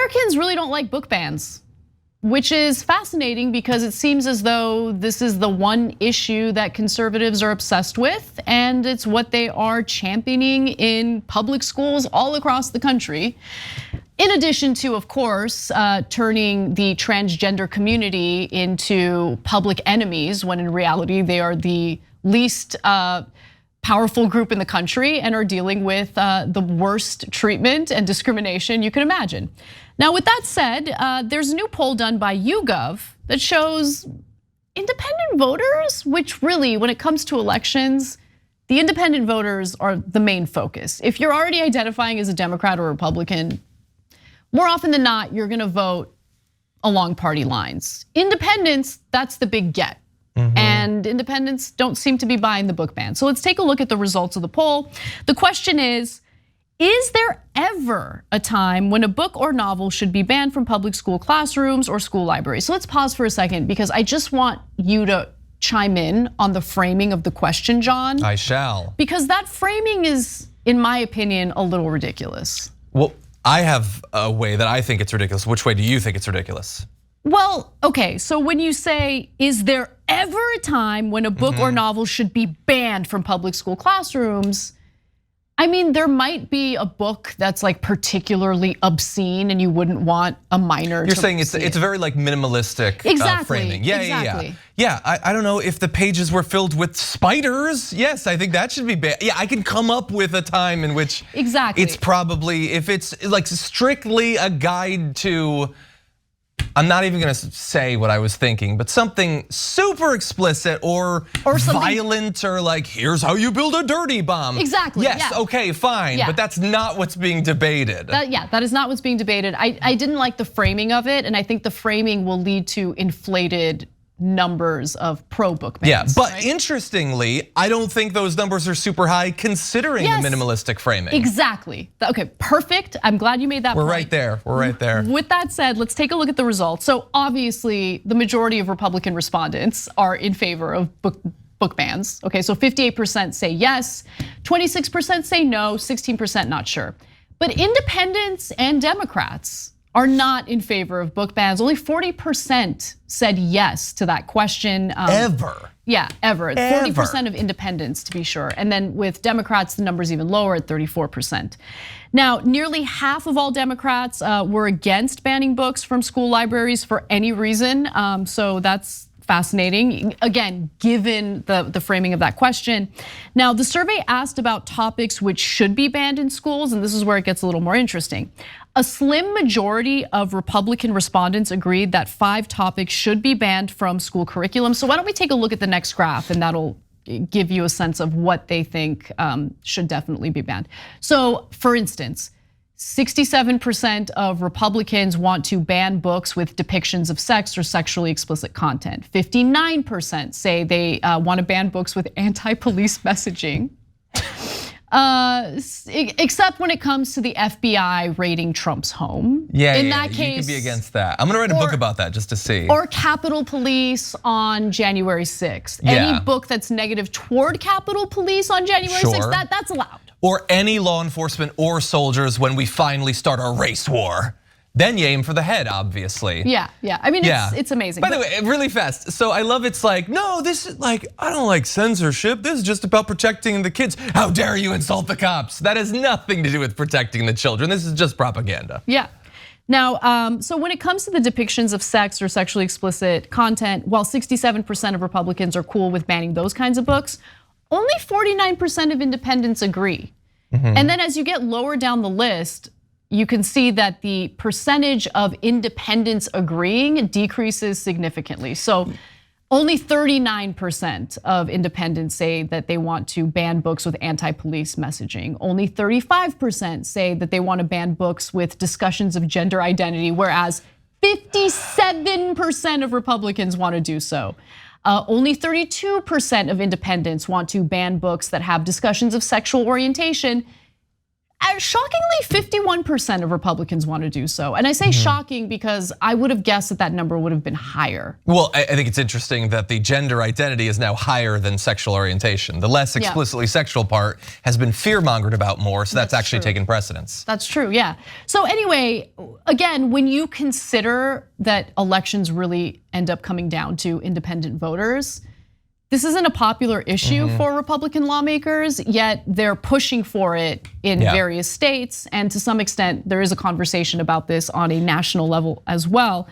Americans really don't like book bans, which is fascinating because it seems as though this is the one issue that conservatives are obsessed with, and it's what they are championing in public schools all across the country. In addition to, of course, turning the transgender community into public enemies when in reality they are the least powerful group in the country and are dealing with the worst treatment and discrimination you can imagine. Now, with that said, there's a new poll done by YouGov that shows independent voters, which really, when it comes to elections, the independent voters are the main focus. If you're already identifying as a Democrat or Republican, more often than not, you're gonna vote along party lines. Independents, that's the big get. And independents don't seem to be buying the book ban. So let's take a look at the results of the poll. The question is there ever a time when a book or novel should be banned from public school classrooms or school libraries? So let's pause for a second because I just want you to chime in on the framing of the question, John. I shall. Because that framing is, in my opinion, a little ridiculous. Well, I have a way that I think it's ridiculous. Which way do you think it's ridiculous? Well, okay, so when you say, is there ever a time when a book or novel should be banned from public school classrooms? I mean, there might be a book that's like particularly obscene and you wouldn't want a minor to see. You're saying it's a very like minimalistic framing. Yeah, I don't know if the pages were filled with spiders. Yes, I think that should be banned. Yeah, I can come up with a time in which it's probably, if it's like strictly a guide to, I'm not even gonna say what I was thinking, but something super explicit or violent or like, here's how you build a dirty bomb. Exactly. Yes, okay, fine, but that's not what's being debated. That is not what's being debated. I didn't like the framing of it, and I think the framing will lead to inflated numbers of pro-book bans. Yeah, but interestingly, I don't think those numbers are super high considering the minimalistic framing. Exactly. Okay, perfect. I'm glad you made that point. We're right there. We're right there. With that said, let's take a look at the results. So obviously, the majority of Republican respondents are in favor of book bans. Okay, so 58% say yes, 26% say no, 16% not sure. But independents and Democrats are not in favor of book bans. Only 40% said yes to that question. Ever? Yeah, ever. 40% of independents, to be sure. And then with Democrats, the number's even lower at 34%. Now, nearly half of all Democrats were against banning books from school libraries for any reason. So that's fascinating, again, given the framing of that question. Now, the survey asked about topics which should be banned in schools, and this is where it gets a little more interesting. A slim majority of Republican respondents agreed that 5 topics should be banned from school curriculum. So why don't we take a look at the next graph, and that'll give you a sense of what they think should definitely be banned. So for instance, 67% of Republicans want to ban books with depictions of sex or sexually explicit content. 59% say they want to ban books with anti-police messaging. Except when it comes to the FBI raiding Trump's home. Yeah, in that case, you can be against that. I'm gonna write a book about that just to see. Or Capitol Police on January 6th. Any book that's negative toward Capitol Police on January 6th, that's allowed. Or any law enforcement or soldiers when we finally start a race war. Then you aim for the head, obviously. Yeah. I mean, it's amazing. By the way, really fast. So I love it's like, no, this is like, I don't like censorship. This is just about protecting the kids. How dare you insult the cops? That has nothing to do with protecting the children. This is just propaganda. Yeah. Now, so when it comes to the depictions of sex or sexually explicit content, while 67% of Republicans are cool with banning those kinds of books, only 49% of independents agree. And then as you get lower down the list, you can see that the percentage of independents agreeing decreases significantly. So only 39% of independents say that they want to ban books with anti-police messaging. Only 35% say that they want to ban books with discussions of gender identity, whereas 57% of Republicans want to do so. Only 32% of independents want to ban books that have discussions of sexual orientation. Shockingly, 51% of Republicans want to do so. And I say shocking because I would have guessed that number would have been higher. Well, I think it's interesting that the gender identity is now higher than sexual orientation. The less explicitly sexual part has been fear-mongered about more, so that's actually taken precedence. That's true, yeah. So anyway, again, when you consider that elections really end up coming down to independent voters, this isn't a popular issue for Republican lawmakers, yet they're pushing for it in various states. And to some extent, there is a conversation about this on a national level as well.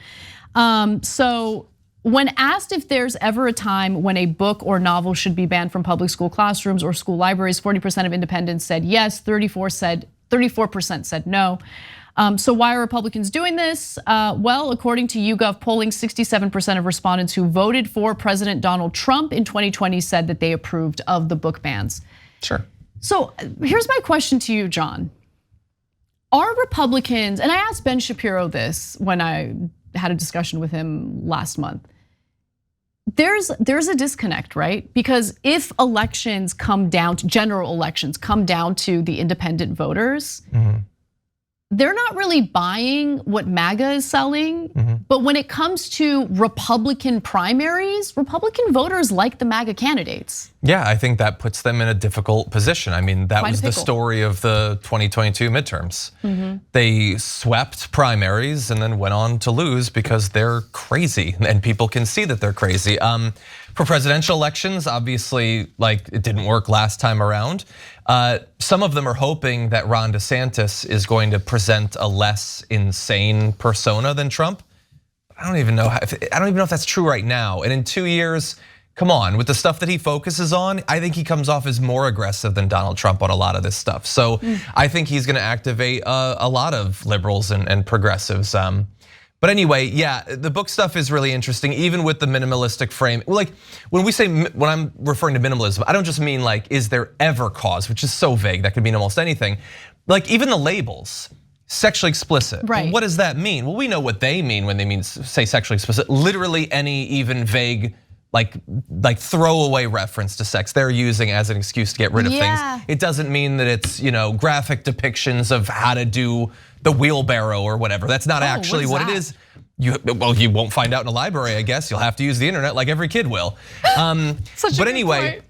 So when asked if there's ever a time when a book or novel should be banned from public school classrooms or school libraries, 40% of independents said yes, 34% said no. So why are Republicans doing this? Well, according to YouGov polling, 67% of respondents who voted for President Donald Trump in 2020 said that they approved of the book bans. Sure. So here's my question to you, John. Are Republicans, and I asked Ben Shapiro this when I had a discussion with him last month. There's a disconnect, right? Because if elections come down to, general elections come down to the independent voters, they're not really buying what MAGA is selling, but when it comes to Republican primaries, Republican voters like the MAGA candidates. Yeah, I think that puts them in a difficult position. I mean, that was the story of the 2022 midterms. They swept primaries and then went on to lose because they're crazy, and people can see that they're crazy. For presidential elections, obviously, like it didn't work last time around. Some of them are hoping that Ron DeSantis is going to present a less insane persona than Trump. I don't even know if that's true right now. And in 2 years, come on, with the stuff that he focuses on, I think he comes off as more aggressive than Donald Trump on a lot of this stuff. So I think he's gonna activate a lot of liberals and progressives. But anyway, yeah, the book stuff is really interesting, even with the minimalistic frame. Like when I'm referring to minimalism, I don't just mean like, is there ever cause, which is so vague, that could mean almost anything. Like even the labels, sexually explicit. Right. What does that mean? Well, we know what they mean when they mean say sexually explicit. Literally any even vague, like throwaway reference to sex they're using as an excuse to get rid of things. It doesn't mean that it's graphic depictions of how to do the wheelbarrow or whatever. That's not actually what it is. Well, you won't find out in a library, I guess. You'll have to use the internet like every kid will. But anyway,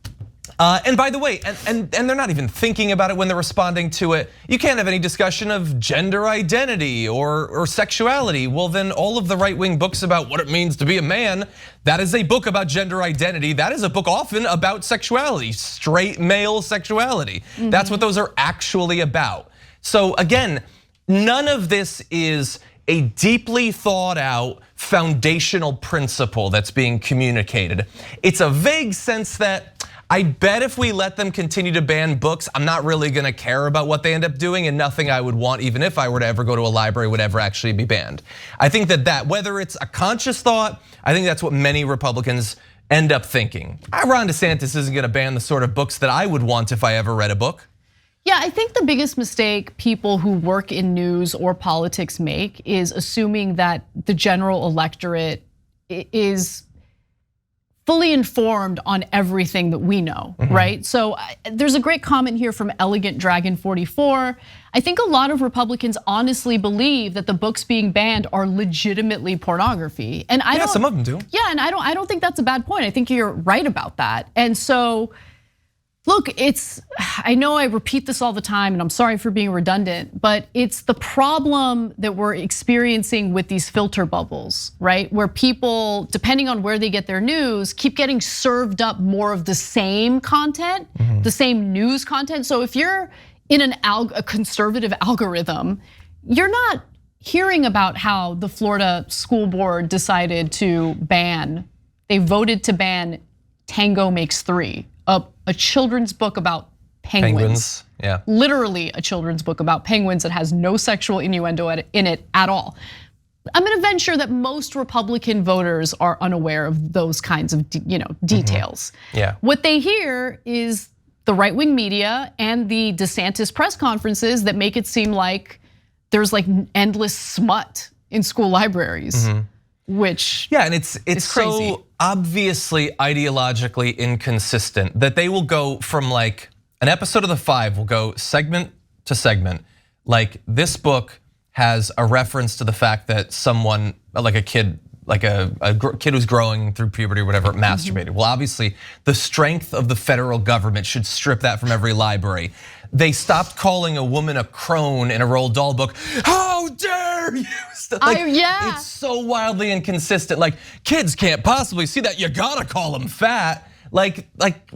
and by the way, and they're not even thinking about it when they're responding to it. You can't have any discussion of gender identity or sexuality. Well, then all of the right-wing books about what it means to be a man, that is a book about gender identity. That is a book often about sexuality, straight male sexuality. That's what those are actually about. So again, none of this is a deeply thought out foundational principle that's being communicated. It's a vague sense that I bet if we let them continue to ban books, I'm not really gonna care about what they end up doing, and nothing I would want, even if I were to ever go to a library, would ever actually be banned. I think that whether it's a conscious thought, I think that's what many Republicans end up thinking. Ron DeSantis isn't gonna ban the sort of books that I would want if I ever read a book. Yeah, I think the biggest mistake people who work in news or politics make is assuming that the general electorate is fully informed on everything that we know, right? So there's a great comment here from Elegant Dragon 44. I think a lot of Republicans honestly believe that the books being banned are legitimately pornography. And I some of them do. Yeah, and I don't think that's a bad point. I think you're right about that. And so look, I know I repeat this all the time and I'm sorry for being redundant, but it's the problem that we're experiencing with these filter bubbles, right? Where people, depending on where they get their news, keep getting served up more of the same content, the same news content. So if you're in a conservative algorithm, you're not hearing about how the Florida school board decided to they voted to ban Tango Makes Three, a children's book about penguins. Yeah. Literally a children's book about penguins that has no sexual innuendo in it at all. I'm gonna venture that most Republican voters are unaware of those kinds of details. Yeah. What they hear is the right-wing media and the DeSantis press conferences that make it seem like there's like endless smut in school libraries. Which and it's crazy. So obviously ideologically inconsistent that they will go from like an episode of The Five will go segment to segment. Like this book has a reference to the fact that someone, like a kid who's growing through puberty or whatever, masturbated. Well, obviously, the strength of the federal government should strip that from every library. They stopped calling a woman a crone in a Roald Dahl book. How dare you? Yeah. It's so wildly inconsistent. Like kids can't possibly see that. You gotta call them fat.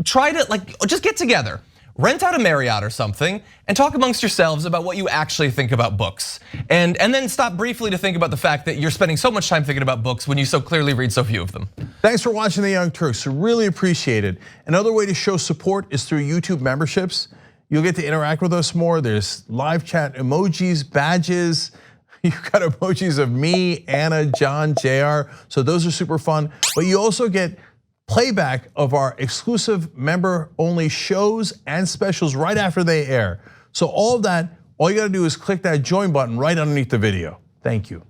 Try to just get together. Rent out a Marriott or something and talk amongst yourselves about what you actually think about books. And then stop briefly to think about the fact that you're spending so much time thinking about books when you so clearly read so few of them. Thanks for watching the Young Turks, really appreciate it. Another way to show support is through YouTube memberships. You'll get to interact with us more. There's live chat emojis, badges. You've got emojis of me, Anna, John, JR. So those are super fun. But you also get playback of our exclusive member-only shows and specials right after they air. So all of that, all you gotta do is click that join button right underneath the video. Thank you.